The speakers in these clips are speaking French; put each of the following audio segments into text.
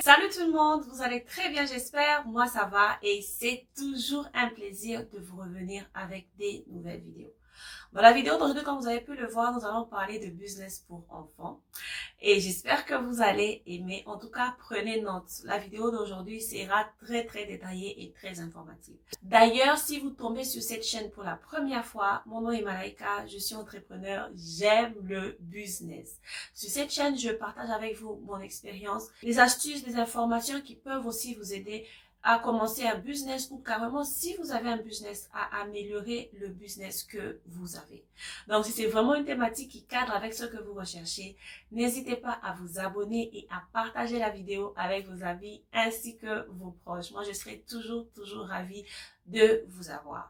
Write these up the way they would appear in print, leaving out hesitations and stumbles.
Salut tout le monde, vous allez très bien j'espère, moi ça va et c'est toujours un plaisir de vous revenir avec des nouvelles vidéos. Dans la vidéo d'aujourd'hui, comme vous avez pu le voir, nous allons parler de business pour enfants et j'espère que vous allez aimer. En tout cas, prenez note. La vidéo d'aujourd'hui sera très détaillée et très informative. D'ailleurs, si vous tombez sur cette chaîne pour la première fois, mon nom est Malaika, je suis entrepreneur, j'aime le business. Sur cette chaîne, je partage avec vous mon expérience, les astuces, les informations qui peuvent aussi vous aider à commencer un business ou carrément si vous avez un business à améliorer le business que vous avez. Donc si c'est vraiment une thématique qui cadre avec ce que vous recherchez, n'hésitez pas à vous abonner et à partager la vidéo avec vos amis ainsi que vos proches. Moi je serai toujours ravie de vous avoir.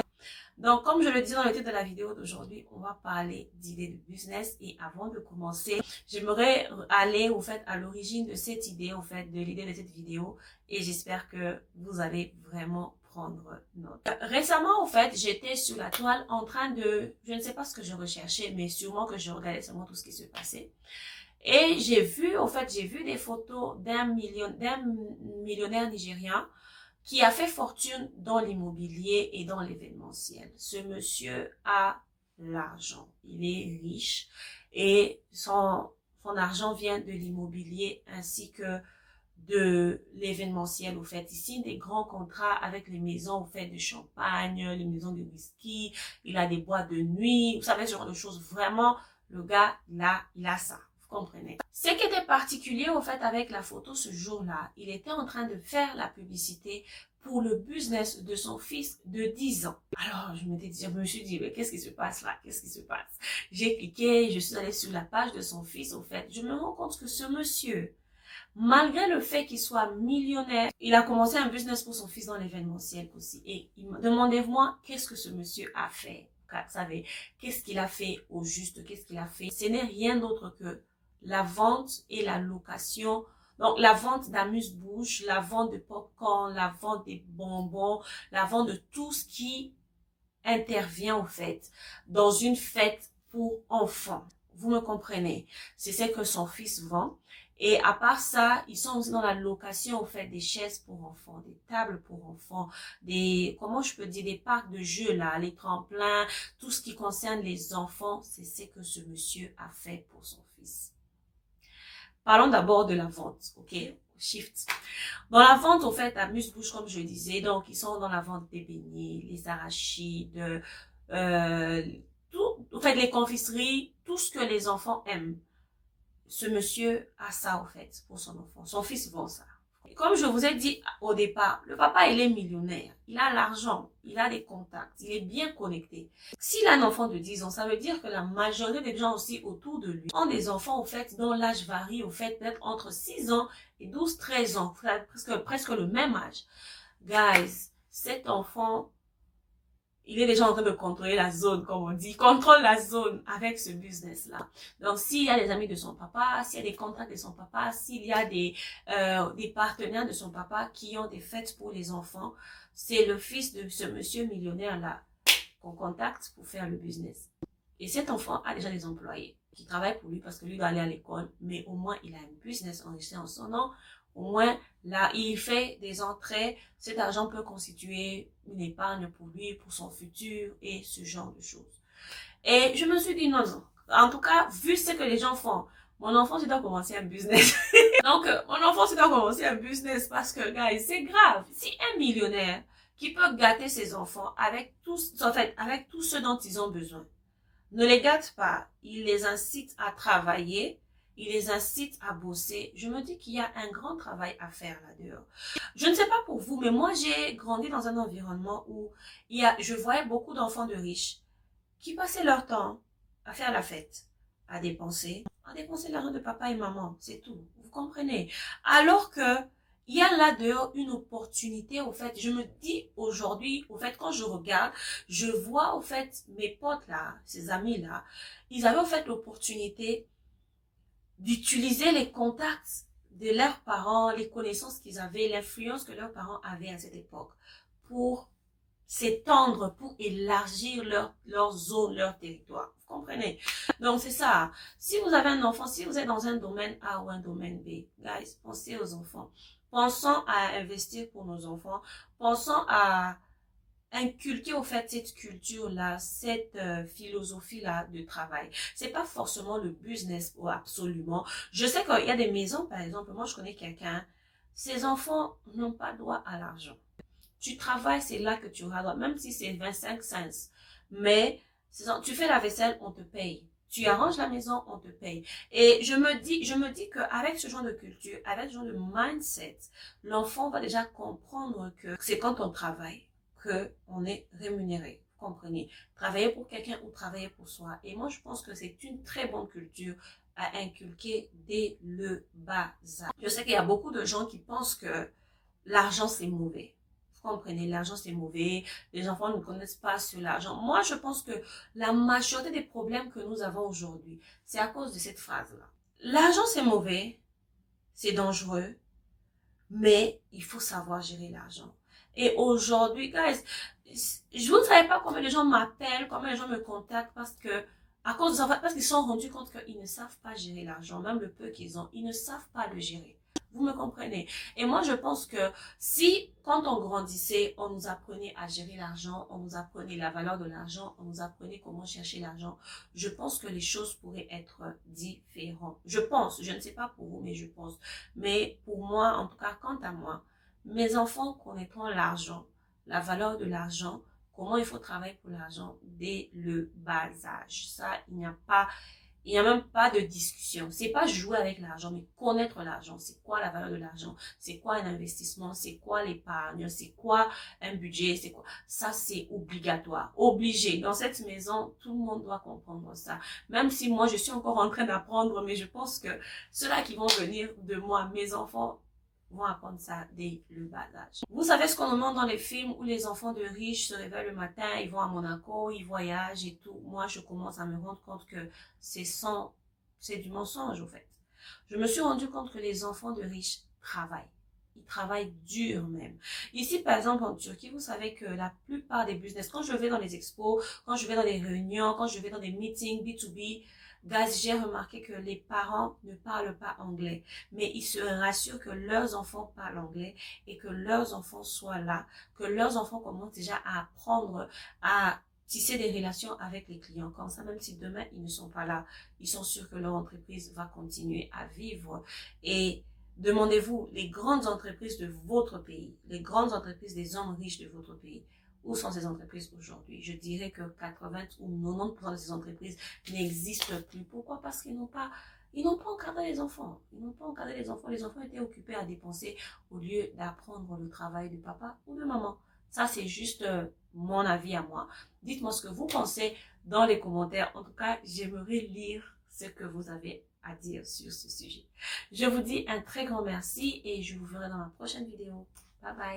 Donc, comme je le dis dans le titre de la vidéo d'aujourd'hui, on va parler d'idées de business. Et avant de commencer, j'aimerais aller à l'origine de cette idée, de l'idée de cette vidéo. Et j'espère que vous allez vraiment prendre note. Récemment, j'étais sur la toile en train de, je ne sais pas ce que je recherchais, mais sûrement que je regardais seulement tout ce qui se passait. Et j'ai vu des photos d'un millionnaire nigérien qui a fait fortune dans l'immobilier et dans l'événementiel. Ce monsieur a l'argent, il est riche et son argent vient de l'immobilier ainsi que de l'événementiel. Il signe des grands contrats avec les maisons de champagne, les maisons de whisky, il a des boîtes de nuit, vous savez, ce genre de choses. Vraiment, le gars, là, il a ça. Vous comprenez? Ce qui était particulier avec la photo ce jour-là, il était en train de faire la publicité pour le business de son fils de 10 ans. Alors, je me suis dit, mais qu'est-ce qui se passe là? Qu'est-ce qui se passe? J'ai cliqué, je suis allée sur la page de son fils, je me rends compte que ce monsieur, malgré le fait qu'il soit millionnaire, il a commencé un business pour son fils dans l'événementiel aussi. Et demandez-moi, qu'est-ce que ce monsieur a fait? Vous savez, qu'est-ce qu'il a fait au juste? Qu'est-ce qu'il a fait? Ce n'est rien d'autre que la vente et la location. Donc, la vente d'amuse-bouche, la vente de popcorn, la vente des bonbons, la vente de tout ce qui intervient dans une fête pour enfants. Vous me comprenez? C'est ce que son fils vend. Et à part ça, ils sont aussi dans la location des chaises pour enfants, des tables pour enfants, des parcs de jeux là, les tremplins, tout ce qui concerne les enfants, c'est ce que ce monsieur a fait pour son fils. Parlons d'abord de la vente, ok? Shift. Dans la vente, amuse-bouche, comme je disais, donc ils sont dans la vente des beignets, les arachides, les confiseries, tout ce que les enfants aiment. Ce monsieur a ça, pour son enfant. Son fils vend ça. Comme je vous ai dit au départ, le papa, il est millionnaire. Il a l'argent, il a des contacts, il est bien connecté. S'il a un enfant de 10 ans, ça veut dire que la majorité des gens aussi autour de lui ont des enfants, dont l'âge varie, peut-être entre 6 ans et 12-13 ans. Presque le même âge. Guys, cet enfant, il est déjà en train de contrôler la zone, comme on dit. Il contrôle la zone avec ce business-là. Donc, s'il y a des amis de son papa, s'il y a des contacts de son papa, s'il y a des partenaires de son papa qui ont des fêtes pour les enfants, c'est le fils de ce monsieur millionnaire-là qu'on contacte pour faire le business. Et cet enfant a déjà des employés qui travaillent pour lui parce que lui doit aller à l'école, mais au moins, il a un business enregistré en son nom. Au moins, là, il fait des entrées. Cet argent peut constituer une épargne pour lui, pour son futur et ce genre de choses. Et je me suis dit non. En tout cas, vu ce que les gens font, mon enfant, il doit commencer un business. Donc, mon enfant, il doit commencer un business parce que, guys, c'est grave. Si un millionnaire qui peut gâter ses enfants avec tout ce dont ils ont besoin, ne les gâte pas, il les incite à travailler, il les incite à bosser. Je me dis qu'il y a un grand travail à faire là-dehors. Je ne sais pas pour vous, mais moi, j'ai grandi dans un environnement où je voyais beaucoup d'enfants de riches qui passaient leur temps à faire la fête, à dépenser l'argent de papa et maman, c'est tout. Vous comprenez? Alors que il y a là-dehors une opportunité, je me dis aujourd'hui, quand je regarde, je vois, mes potes là, ces amis là, ils avaient, l'opportunité d'utiliser les contacts de leurs parents, les connaissances qu'ils avaient, l'influence que leurs parents avaient à cette époque pour s'étendre, pour élargir leur zone, leur territoire. Vous comprenez? Donc, c'est ça. Si vous avez un enfant, si vous êtes dans un domaine A ou un domaine B, guys, pensez aux enfants. Pensons à investir pour nos enfants. Pensons à inculquer au fait cette culture-là, cette philosophie-là de travail. C'est pas forcément le business ou absolument. Je sais qu'il y a des maisons, par exemple, moi je connais quelqu'un, ses enfants n'ont pas droit à l'argent. Tu travailles, c'est là que tu auras droit, même si c'est 25 cents. Mais tu fais la vaisselle, on te paye. Tu arranges la maison, on te paye. Et je me dis qu'avec ce genre de culture, avec ce genre de mindset, l'enfant va déjà comprendre que c'est quand on travaille qu'on est rémunéré. Vous comprenez? Travailler pour quelqu'un ou travailler pour soi. Et moi, je pense que c'est une très bonne culture à inculquer dès le bas âge. Je sais qu'il y a beaucoup de gens qui pensent que l'argent, c'est mauvais. Vous comprenez, l'argent c'est mauvais, les enfants ne connaissent pas sur l'argent. Moi, je pense que la majorité des problèmes que nous avons aujourd'hui, c'est à cause de cette phrase-là. L'argent c'est mauvais, c'est dangereux, mais il faut savoir gérer l'argent. Et aujourd'hui, guys, vous ne savez pas combien de gens m'appellent, combien de gens me contactent parce que, à cause de ça, parce qu'ils se sont rendus compte qu'ils ne savent pas gérer l'argent, même le peu qu'ils ont, ils ne savent pas le gérer. Vous me comprenez? Et moi, je pense que si, quand on grandissait, on nous apprenait à gérer l'argent, on nous apprenait la valeur de l'argent, on nous apprenait comment chercher l'argent, je pense que les choses pourraient être différentes. Je pense, je ne sais pas pour vous, mais je pense. Mais pour moi, en tout cas, quant à moi, mes enfants connaîtront l'argent, la valeur de l'argent, comment il faut travailler pour l'argent dès le bas âge. Ça, il n'y a même pas de discussion. C'est pas jouer avec l'argent, mais connaître l'argent. C'est quoi la valeur de l'argent? C'est quoi un investissement? C'est quoi l'épargne? C'est quoi un budget? C'est quoi? Ça, c'est obligatoire. Obligé. Dans cette maison, tout le monde doit comprendre ça. Même si moi, je suis encore en train d'apprendre, mais je pense que ceux-là qui vont venir de moi, mes enfants, vont apprendre ça dès le bas âge. Vous savez ce qu'on nous montre dans les films où les enfants de riches se réveillent le matin, ils vont à Monaco, ils voyagent et tout. Moi, je commence à me rendre compte que c'est du mensonge, au fait. Je me suis rendu compte que les enfants de riches travaillent. Ils travaillent dur même. Ici, par exemple, en Turquie, vous savez que la plupart des business, quand je vais dans les expos, quand je vais dans les réunions, quand je vais dans des meetings B2B, guys, j'ai remarqué que les parents ne parlent pas anglais, mais ils se rassurent que leurs enfants parlent anglais et que leurs enfants soient là, que leurs enfants commencent déjà à apprendre à tisser des relations avec les clients. Comme ça, même si demain, ils ne sont pas là, ils sont sûrs que leur entreprise va continuer à vivre. Et demandez-vous, les grandes entreprises de votre pays, les grandes entreprises des hommes riches de votre pays, où sont ces entreprises aujourd'hui? Je dirais que 80 ou 90% de ces entreprises n'existent plus. Pourquoi? Parce qu'ils n'ont pas encadré les enfants. Ils n'ont pas encadré les enfants. Les enfants étaient occupés à dépenser au lieu d'apprendre le travail de papa ou de maman. Ça, c'est juste mon avis à moi. Dites-moi ce que vous pensez dans les commentaires. En tout cas, j'aimerais lire ce que vous avez à dire sur ce sujet. Je vous dis un très grand merci et je vous verrai dans ma prochaine vidéo. Bye bye.